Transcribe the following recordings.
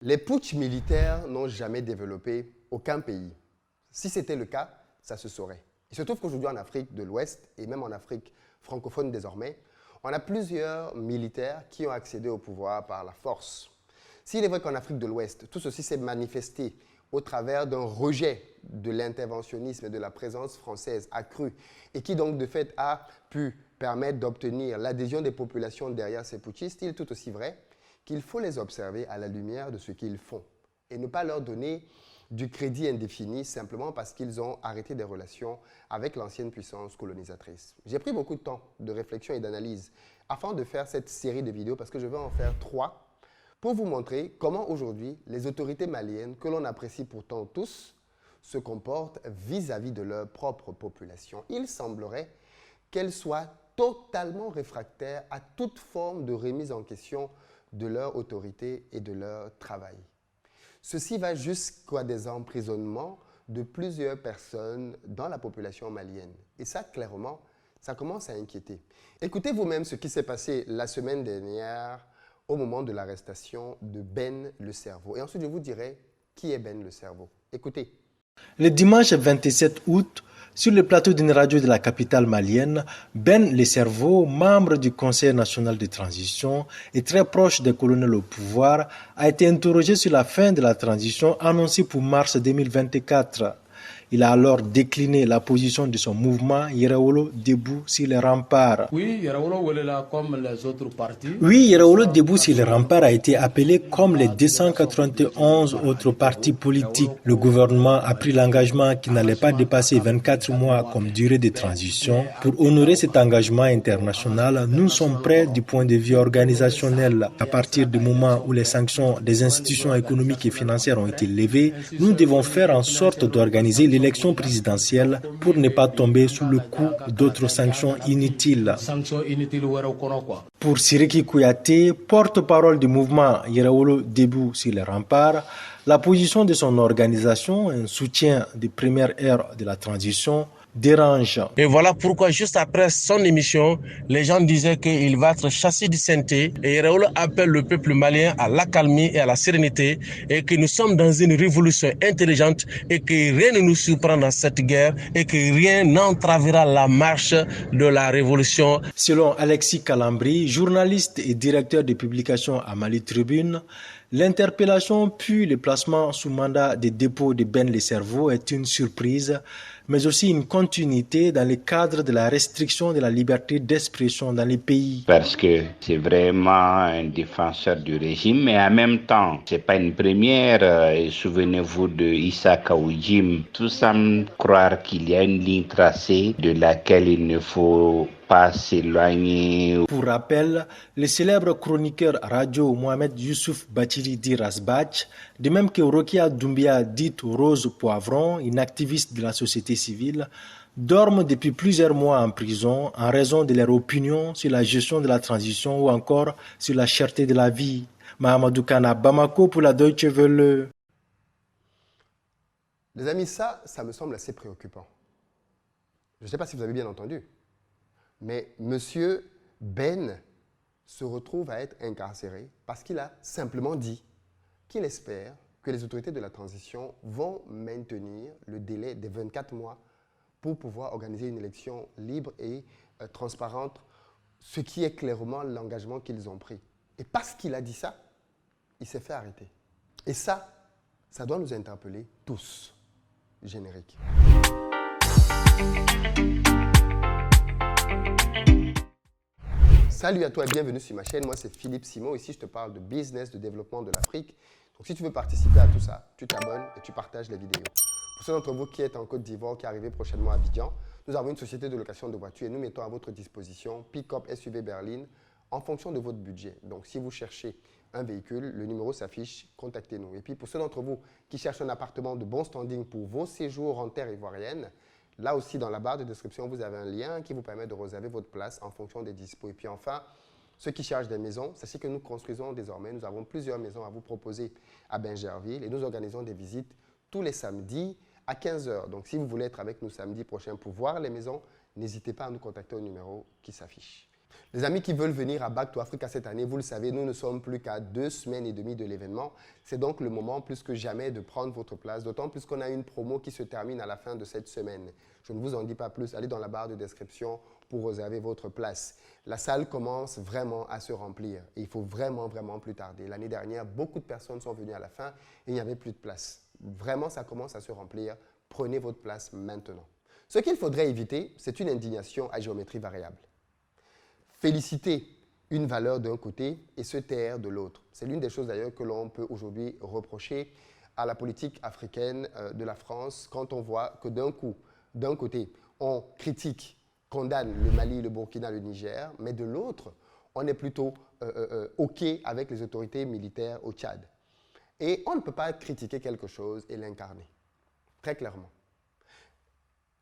Les putschs militaires n'ont jamais développé aucun pays. Si c'était le cas, ça se saurait. Il se trouve qu'aujourd'hui en Afrique de l'Ouest et même en Afrique francophone désormais, on a plusieurs militaires qui ont accédé au pouvoir par la force. S'il est vrai qu'en Afrique de l'Ouest, tout ceci s'est manifesté au travers d'un rejet de l'interventionnisme et de la présence française accrue et qui donc de fait a pu permettre d'obtenir l'adhésion des populations derrière ces putschistes, il est tout aussi vrai qu'il faut les observer à la lumière de ce qu'ils font et ne pas leur donner du crédit indéfini simplement parce qu'ils ont arrêté des relations avec l'ancienne puissance colonisatrice. J'ai pris beaucoup de temps de réflexion et d'analyse afin de faire cette série de vidéos parce que je vais en faire 3 pour vous montrer comment aujourd'hui les autorités maliennes, que l'on apprécie pourtant tous, se comportent vis-à-vis de leur propre population. Il semblerait qu'elles soient totalement réfractaires à toute forme de remise en question de leur autorité et de leur travail. Ceci va jusqu'à des emprisonnements de plusieurs personnes dans la population malienne. Et ça, clairement, ça commence à inquiéter. Écoutez vous-même ce qui s'est passé la semaine dernière au moment de l'arrestation de Ben le Cerveau. Et ensuite, je vous dirai qui est Ben le Cerveau. Écoutez. Le dimanche 27 août, sur le plateau d'une radio de la capitale malienne, Ben le Cerveau, membre du Conseil national de transition et très proche des colonels au pouvoir, a été interrogé sur la fin de la transition annoncée pour mars 2024. Il a alors décliné la position de son mouvement Yerawolo debout sur les remparts. Oui, Yerawolo comme les autres partis. Oui, Yerawolo debout sur les remparts a été appelé comme les 291 autres partis politiques. Le gouvernement a pris l'engagement qu'il n'allait pas dépasser 24 mois comme durée de transition. Pour honorer cet engagement international, nous sommes prêts du point de vue organisationnel. À partir du moment où les sanctions des institutions économiques et financières ont été levées, nous devons faire en sorte d'organiser l'élection présidentielle pour ne pas tomber sous le coup d'autres sanctions inutiles. Pour Siriki Kouyaté, porte-parole du mouvement Yerawolo debout sur les remparts, la position de son organisation, un soutien des premières heures de la transition, dérange. Et voilà pourquoi juste après son émission, les gens disaient qu'il va être chassé du synthé et Yerawolo appelle le peuple malien à l'accalmie et à la sérénité et que nous sommes dans une révolution intelligente et que rien ne nous surprend dans cette guerre et que rien n'entravera la marche de la révolution. Selon Alexis Kalambri, journaliste et directeur de publication à Mali Tribune, l'interpellation puis le placement sous mandat de dépôt de Ben le Cerveau est une surprise, mais aussi une continuité dans le cadre de la restriction de la liberté d'expression dans les pays. Parce que c'est vraiment un défenseur du régime, mais en même temps, c'est pas une première. Souvenez-vous de Issa Kaoujim. Tout semble croire qu'il y a une ligne tracée de laquelle il ne faut pas s'éloigner. Pour rappel, le célèbre chroniqueur radio Mohamed Youssouf Bachiri dit Rasbach, de même que Rokia Doumbia dite Rose Poivron, une activiste de la société civile, dorment depuis plusieurs mois en prison en raison de leur opinion sur la gestion de la transition ou encore sur la cherté de la vie. Mahamadou Kana, Bamako pour la Deutsche Welle. Les amis, ça me semble assez préoccupant. Je ne sais pas si vous avez bien entendu. Mais M. Ben se retrouve à être incarcéré parce qu'il a simplement dit qu'il espère que les autorités de la transition vont maintenir le délai des 24 mois pour pouvoir organiser une élection libre et transparente, ce qui est clairement l'engagement qu'ils ont pris. Et parce qu'il a dit ça, il s'est fait arrêter. Et ça doit nous interpeller tous. Générique. Salut à toi et bienvenue sur ma chaîne. Moi, c'est Philippe Simon. Ici, je te parle de business, de développement de l'Afrique. Donc, si tu veux participer à tout ça, tu t'abonnes et tu partages les vidéos. Pour ceux d'entre vous qui êtes en Côte d'Ivoire, qui arrivez prochainement à Abidjan, nous avons une société de location de voitures et nous mettons à votre disposition pick-up SUV berline en fonction de votre budget. Donc, si vous cherchez un véhicule, le numéro s'affiche, contactez-nous. Et puis, pour ceux d'entre vous qui cherchent un appartement de bon standing pour vos séjours en terre ivoirienne, là aussi, dans la barre de description, vous avez un lien qui vous permet de réserver votre place en fonction des dispos. Et puis enfin, ceux qui cherchent des maisons, sachez que nous construisons désormais. Nous avons plusieurs maisons à vous proposer à Bingerville et nous organisons des visites tous les samedis à 15 h. Donc, si vous voulez être avec nous samedi prochain pour voir les maisons, n'hésitez pas à nous contacter au numéro qui s'affiche. Les amis qui veulent venir à Back to Africa cette année, vous le savez, nous ne sommes plus qu'à 2 semaines et demie de l'événement. C'est donc le moment plus que jamais de prendre votre place, d'autant plus qu'on a une promo qui se termine à la fin de cette semaine. Je ne vous en dis pas plus, allez dans la barre de description pour réserver votre place. La salle commence vraiment à se remplir et il faut vraiment plus tarder. L'année dernière, beaucoup de personnes sont venues à la fin et il n'y avait plus de place. Vraiment, ça commence à se remplir. Prenez votre place maintenant. Ce qu'il faudrait éviter, c'est une indignation à géométrie variable. Féliciter une valeur d'un côté et se taire de l'autre. C'est l'une des choses d'ailleurs que l'on peut aujourd'hui reprocher à la politique africaine de la France quand on voit que d'un côté, on critique, condamne le Mali, le Burkina, le Niger, mais de l'autre, on est plutôt OK avec les autorités militaires au Tchad. Et on ne peut pas critiquer quelque chose et l'incarner, très clairement.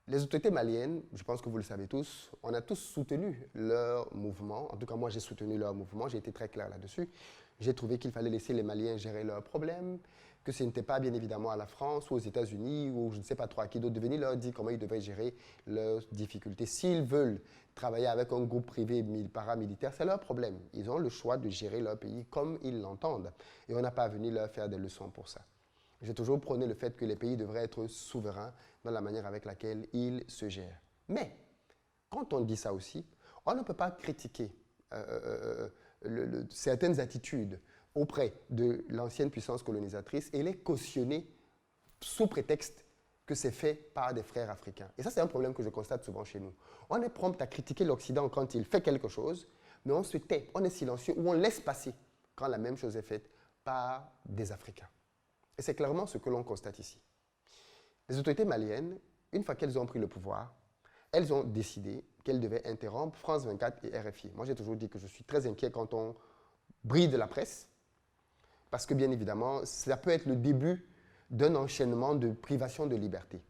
Les autorités maliennes, je pense que vous le savez tous, on a tous soutenu leur mouvement. En tout cas, moi, j'ai soutenu leur mouvement. J'ai été très clair là-dessus. J'ai trouvé qu'il fallait laisser les Maliens gérer leurs problèmes, que ce n'était pas bien évidemment à la France ou aux États-Unis ou je ne sais pas trop à qui d'autre de venir leur dire comment ils devaient gérer leurs difficultés. S'ils veulent travailler avec un groupe privé paramilitaire, c'est leur problème. Ils ont le choix de gérer leur pays comme ils l'entendent. Et on n'a pas venu leur faire des leçons pour ça. J'ai toujours prôné le fait que les pays devraient être souverains dans la manière avec laquelle ils se gèrent. Mais, quand on dit ça aussi, on ne peut pas critiquer certaines attitudes auprès de l'ancienne puissance colonisatrice et les cautionner sous prétexte que c'est fait par des frères africains. Et ça, c'est un problème que je constate souvent chez nous. On est prompt à critiquer l'Occident quand il fait quelque chose, mais on se tait, on est silencieux ou on laisse passer quand la même chose est faite par des Africains. Et c'est clairement ce que l'on constate ici. Les autorités maliennes, une fois qu'elles ont pris le pouvoir, elles ont décidé qu'elles devaient interrompre France 24 et RFI. Moi, j'ai toujours dit que je suis très inquiet quand on bride la presse, parce que bien évidemment, ça peut être le début d'un enchaînement de privation de liberté.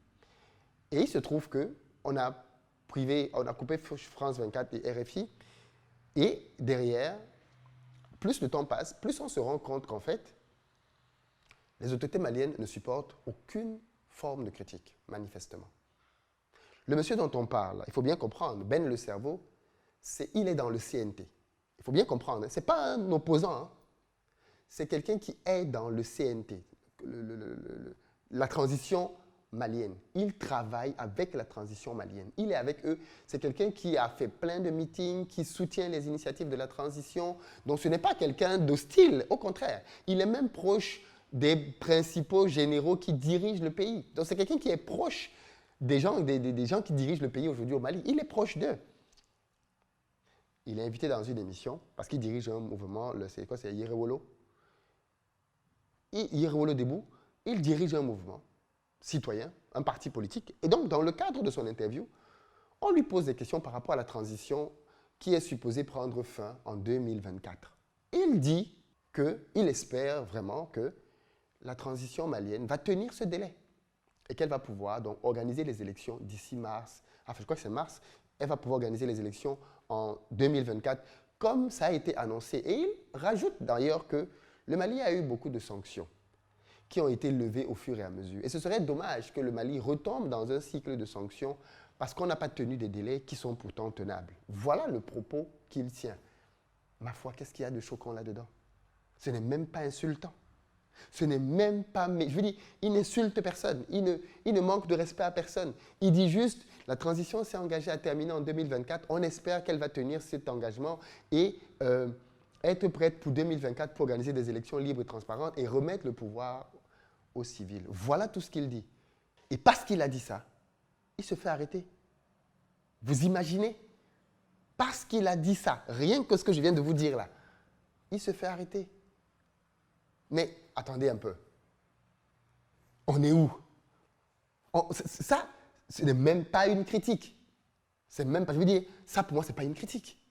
Et il se trouve qu'on a coupé France 24 et RFI, et derrière, plus le temps passe, plus on se rend compte qu'en fait, les autorités maliennes ne supportent aucune forme de critique, manifestement. Le monsieur dont on parle, il faut bien comprendre, Ben Le Cerveau, il est dans le CNT. Il faut bien comprendre, hein, ce n'est pas un opposant, hein. C'est quelqu'un qui est dans le CNT, la transition malienne. Il travaille avec la transition malienne. Il est avec eux. C'est quelqu'un qui a fait plein de meetings, qui soutient les initiatives de la transition. Donc ce n'est pas quelqu'un d'hostile, au contraire. Il est même proche des principaux généraux qui dirigent le pays. Donc c'est quelqu'un qui est proche des gens qui dirigent le pays aujourd'hui au Mali. Il est proche d'eux. Il est invité dans une émission parce qu'il dirige un mouvement, c'est Yerewolo. Yerewolo Debout, il dirige un mouvement citoyen, un parti politique. Et donc, dans le cadre de son interview, on lui pose des questions par rapport à la transition qui est supposée prendre fin en 2024. Il dit qu'il espère vraiment que la transition malienne va tenir ce délai et qu'elle va pouvoir donc organiser les élections d'ici mars. Enfin, je crois que c'est mars. Elle va pouvoir organiser les élections en 2024, comme ça a été annoncé. Et il rajoute d'ailleurs que le Mali a eu beaucoup de sanctions qui ont été levées au fur et à mesure. Et ce serait dommage que le Mali retombe dans un cycle de sanctions parce qu'on n'a pas tenu des délais qui sont pourtant tenables. Voilà le propos qu'il tient. Ma foi, qu'est-ce qu'il y a de choquant là-dedans? Ce n'est même pas insultant. Ce n'est même pas... Je veux dire, il n'insulte personne. Il ne manque de respect à personne. Il dit juste, la transition s'est engagée à terminer en 2024. On espère qu'elle va tenir cet engagement et être prête pour 2024 pour organiser des élections libres et transparentes et remettre le pouvoir aux civils. Voilà tout ce qu'il dit. Et parce qu'il a dit ça, il se fait arrêter. Vous imaginez? Parce qu'il a dit ça, rien que ce que je viens de vous dire là, il se fait arrêter. Mais attendez un peu. On est où? Ça, ce n'est même pas une critique. C'est même pas, je veux dire, ça pour moi, ce n'est pas une critique.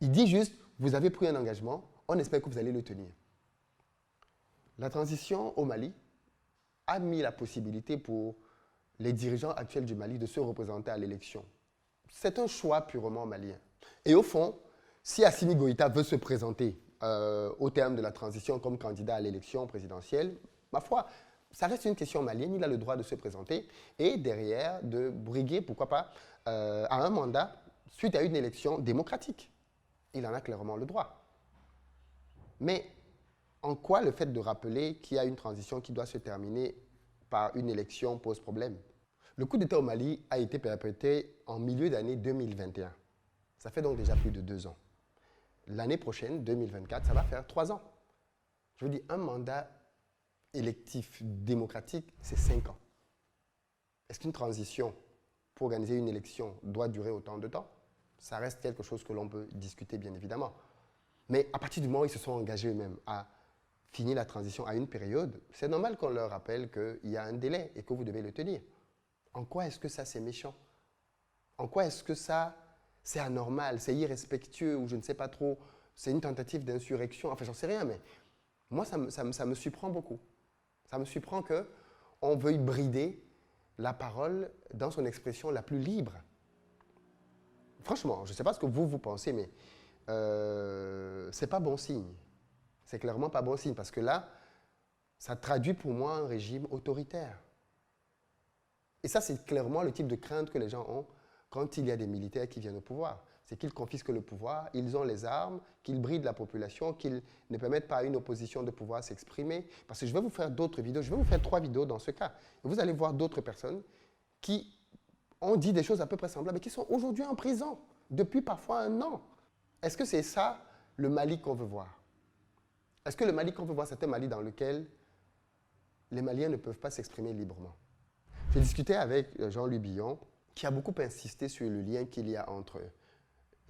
Il dit juste, vous avez pris un engagement, on espère que vous allez le tenir. La transition au Mali a mis la possibilité pour les dirigeants actuels du Mali de se représenter à l'élection. C'est un choix purement malien. Et au fond, si Assimi Goïta veut se présenter au terme de la transition comme candidat à l'élection présidentielle, ma foi, ça reste une question malienne, il a le droit de se présenter et derrière de briguer, pourquoi pas, à un mandat suite à une élection démocratique. Il en a clairement le droit. Mais en quoi le fait de rappeler qu'il y a une transition qui doit se terminer par une élection pose problème? Le coup d'État au Mali a été perpétré en milieu d'année 2021. Ça fait donc déjà plus de 2 ans. L'année prochaine, 2024, ça va faire 3 ans. Je veux dire, un mandat électif démocratique, c'est 5 ans. Est-ce qu'une transition pour organiser une élection doit durer autant de temps? Ça reste quelque chose que l'on peut discuter, bien évidemment. Mais à partir du moment où ils se sont engagés eux-mêmes à finir la transition à une période, c'est normal qu'on leur rappelle qu'il y a un délai et que vous devez le tenir. En quoi est-ce que ça, c'est méchant? En quoi est-ce que ça, c'est anormal, c'est irrespectueux ou je ne sais pas trop, c'est une tentative d'insurrection? Enfin, j'en sais rien, mais moi, ça me surprend beaucoup. Ça me surprend qu'on veuille brider la parole dans son expression la plus libre. Franchement, je ne sais pas ce que vous pensez, mais c'est pas bon signe. C'est clairement pas bon signe parce que là, ça traduit pour moi un régime autoritaire. Et ça, c'est clairement le type de crainte que les gens ont quand il y a des militaires qui viennent au pouvoir. C'est qu'ils confisquent le pouvoir, ils ont les armes, qu'ils brident la population, qu'ils ne permettent pas à une opposition de pouvoir s'exprimer. Parce que je vais vous faire d'autres vidéos, je vais vous faire 3 vidéos dans ce cas. Et vous allez voir d'autres personnes qui ont dit des choses à peu près semblables, mais qui sont aujourd'hui en prison, depuis parfois 1 an. Est-ce que c'est ça le Mali qu'on veut voir? Est-ce que le Mali qu'on veut voir, c'est un Mali dans lequel les Maliens ne peuvent pas s'exprimer librement? J'ai discuté avec Jean-Louis Billon, qui a beaucoup insisté sur le lien qu'il y a entre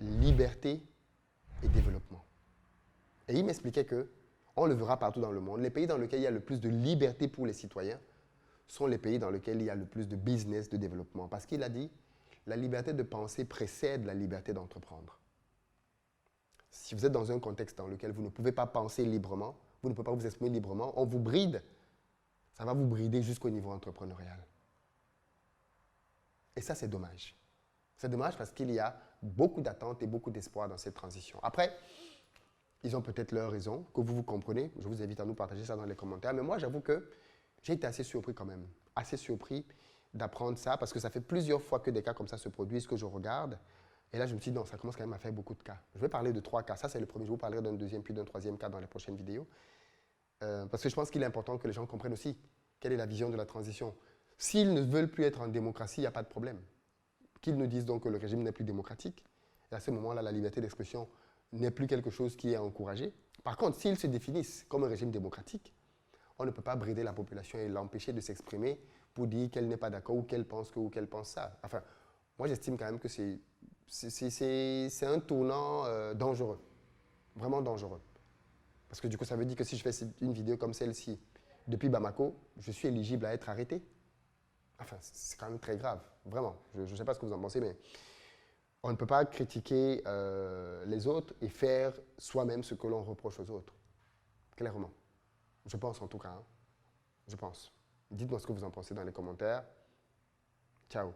liberté et développement. Et il m'expliquait qu'on le verra partout dans le monde, les pays dans lesquels il y a le plus de liberté pour les citoyens sont les pays dans lesquels il y a le plus de business, de développement. Parce qu'il a dit, la liberté de penser précède la liberté d'entreprendre. Si vous êtes dans un contexte dans lequel vous ne pouvez pas penser librement, vous ne pouvez pas vous exprimer librement, on vous bride, ça va vous brider jusqu'au niveau entrepreneurial. Et ça, c'est dommage. C'est dommage parce qu'il y a beaucoup d'attentes et beaucoup d'espoir dans cette transition. Après, ils ont peut-être leurs raisons, que vous comprenez. Je vous invite à nous partager ça dans les commentaires. Mais moi, j'avoue que j'ai été assez surpris quand même. Assez surpris d'apprendre ça parce que ça fait plusieurs fois que des cas comme ça se produisent, que je regarde. Et là, je me suis dit, non, ça commence quand même à faire beaucoup de cas. Je vais parler de 3 cas. Ça, c'est le premier. Je vous parlerai d'un deuxième, puis d'un troisième cas dans les prochaines vidéos. Parce que je pense qu'il est important que les gens comprennent aussi quelle est la vision de la transition. S'ils ne veulent plus être en démocratie, il n'y a pas de problème. Qu'ils nous disent donc que le régime n'est plus démocratique. Et à ce moment-là, la liberté d'expression n'est plus quelque chose qui est encouragé. Par contre, s'ils se définissent comme un régime démocratique, on ne peut pas brider la population et l'empêcher de s'exprimer pour dire qu'elle n'est pas d'accord ou qu'elle pense que ou qu'elle pense ça. Enfin, moi, j'estime quand même que c'est un tournant dangereux. Vraiment dangereux. Parce que du coup, ça veut dire que si je fais une vidéo comme celle-ci depuis Bamako, je suis éligible à être arrêté. Enfin, c'est quand même très grave, vraiment. Je ne sais pas ce que vous en pensez, mais on ne peut pas critiquer les autres et faire soi-même ce que l'on reproche aux autres. Clairement. Je pense en tout cas. Hein. Je pense. Dites-moi ce que vous en pensez dans les commentaires. Ciao.